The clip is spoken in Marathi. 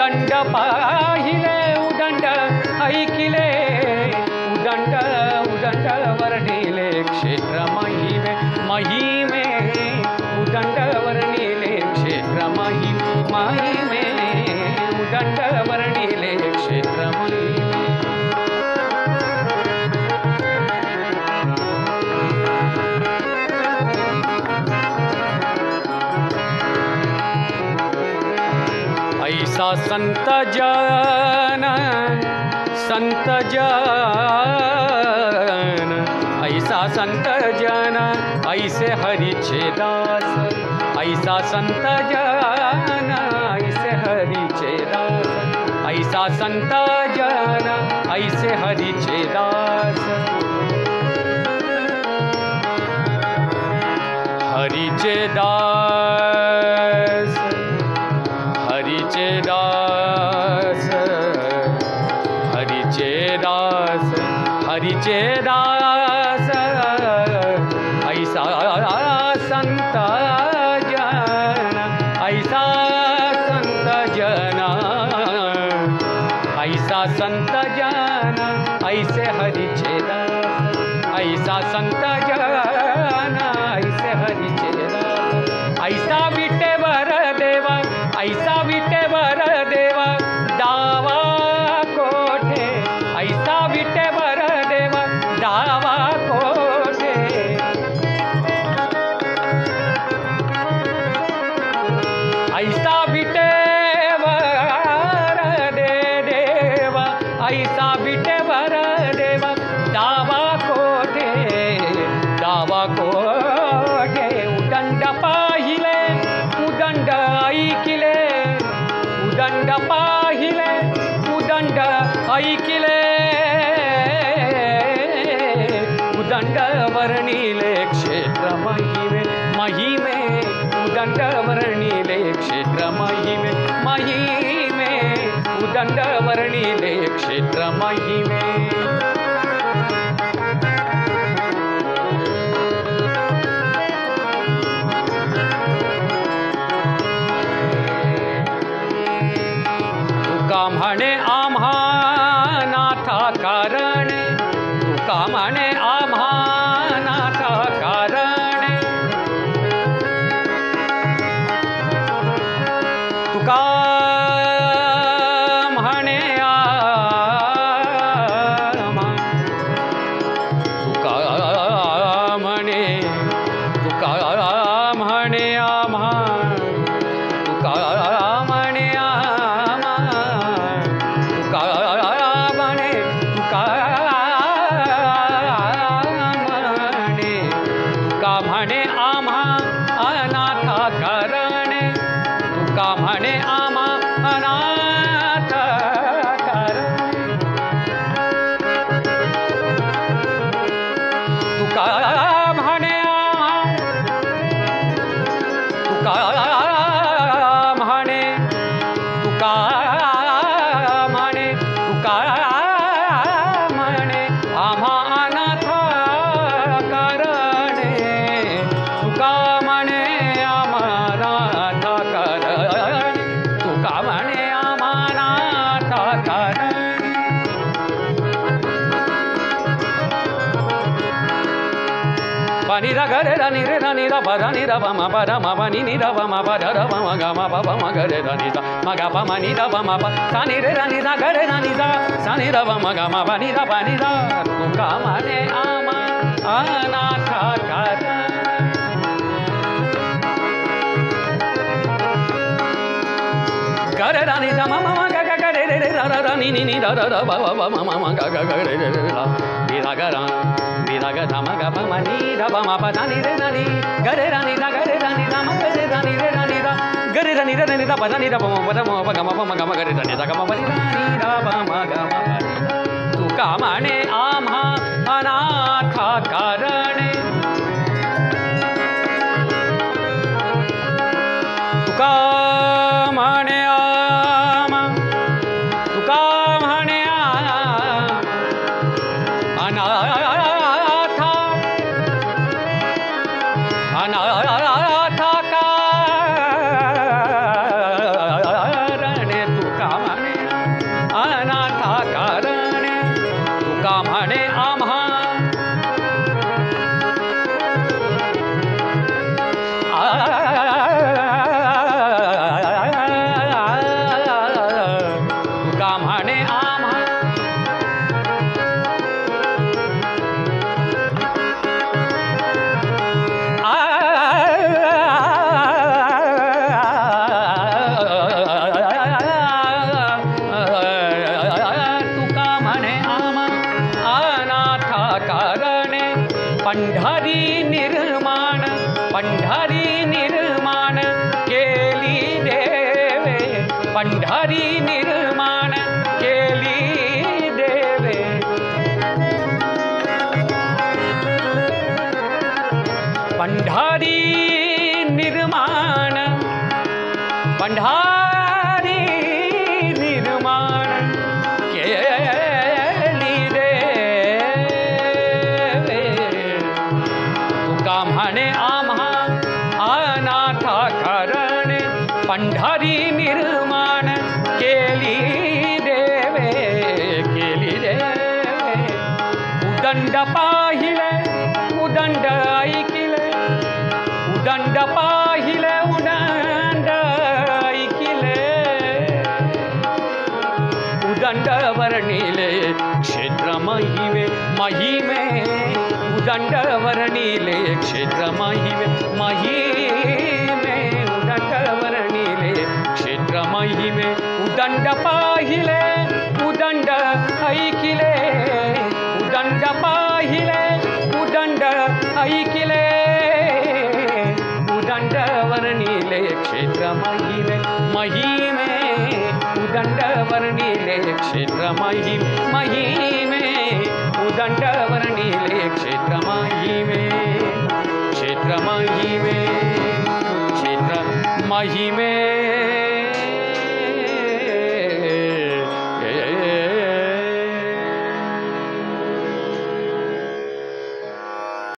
उदंड पाहिले उदंड ऐकिले उदंड उदंड वर्णिले क्षेत्र महिमे महिमे उदंड वर्णिले क्षेत्र महिमे उदंड वर्णिले क्षेत्र महिमे ऐसा संत जन ऐसा संत जन ऐसे हरीचे दास ऐसा संत जन ऐसे हरीचे दास ऐसा संत जन ऐसे हरीचे दास हरीचे दास हरीचे दास हरीचे दास हरीचे दास ऐसा संत जन ऐसा संत जन ऐसा संत जन ऐसे हरीचे दास ऐसा संत जन ऐसे हरीचे दास ऐसा विटेवर देवा ऐसा विटेवर देवा दावा कोठे ऐसा विटेवर देवा दावा कोठे ऐसा विटेवर देवा ऐसा विटेवर देवा दावा कोठे उदंड पाहिले उदंड ऐकिले उदंड पाहिले उदंड ऐकिले उदंड वर्णिले क्षेत्र महिमे महिमे उदंड वर्णिले क्षेत्र महिमे महिमे उदंड वर्णिले क्षेत्र महिमे म्हणे आम्हा नाथा कारणे तुका म्हणे आम्हा नाथा कारणे तुका म्हणे आम्हा तुका म्हणे आम्हा म्हणे आम्हा अनाथ करणे तुका म्हणे आम्हा अनाथ करणे तुका म्हणे तुका म्हणे तुका म्हणे तुका म्हणे आम्हा अनाथ Pani da ga re da ni re da ni da ba da ni da ba ma ba da ma ba ni da ba ma ba da da ba ma ga ma ba ma ga re da ni da ma ga ba ma ni da ba ma ba sa ni re da ni da ga re da ni da sa ni da ba ma ga ma ba ni da tu ka ma ne ama anatha kara ga re da ni da ma ma ga ga re re da da ni ni da da ba ba ba ma ma ga ga re re da ni da ga ra da ga da ma ga ba ma ni da ba ma ba da ni re da ni ga re da ni da ga re da ni da ma ga re da ni re da ni da ga re da ni re da ni da ba da ni da ba ma ba da ma ba ga ma ga re da ni da ga ma ba ni da ba ma ga ma ba ni tu ka mane amha anatha karane tu ka mane ama tu ka mane अनाथा कारणे तुका पंढरी निर्माण केली देवे पंढरी निर्माण पंढरी निर्माण केली देवे तुका म्हणे आम्हा अनाथा करणे पंढरी निर्माण केली देवे उदंड पाहिले उदंड ऐकिले उदंड पाहिले उदंड ऐकिले उदंड वर्णिले क्षेत्र महिमे महिमे उदंड वर्णिले क्षेत्र महिमे महिमे उदंड वर्णिले क्षेत्र महिमे उदंड पाहिले उदंड ऐकिले उदंड पाहिले उदंड ऐकिले उदंड वर्णिले क्षेत्र महिमे महिमे उदंड वर्णिले क्षेत्र महिमे महिमे उदंड वर्णिले क्षेत्र महिमे क्षेत्र महिमे क्षेत्र महिमे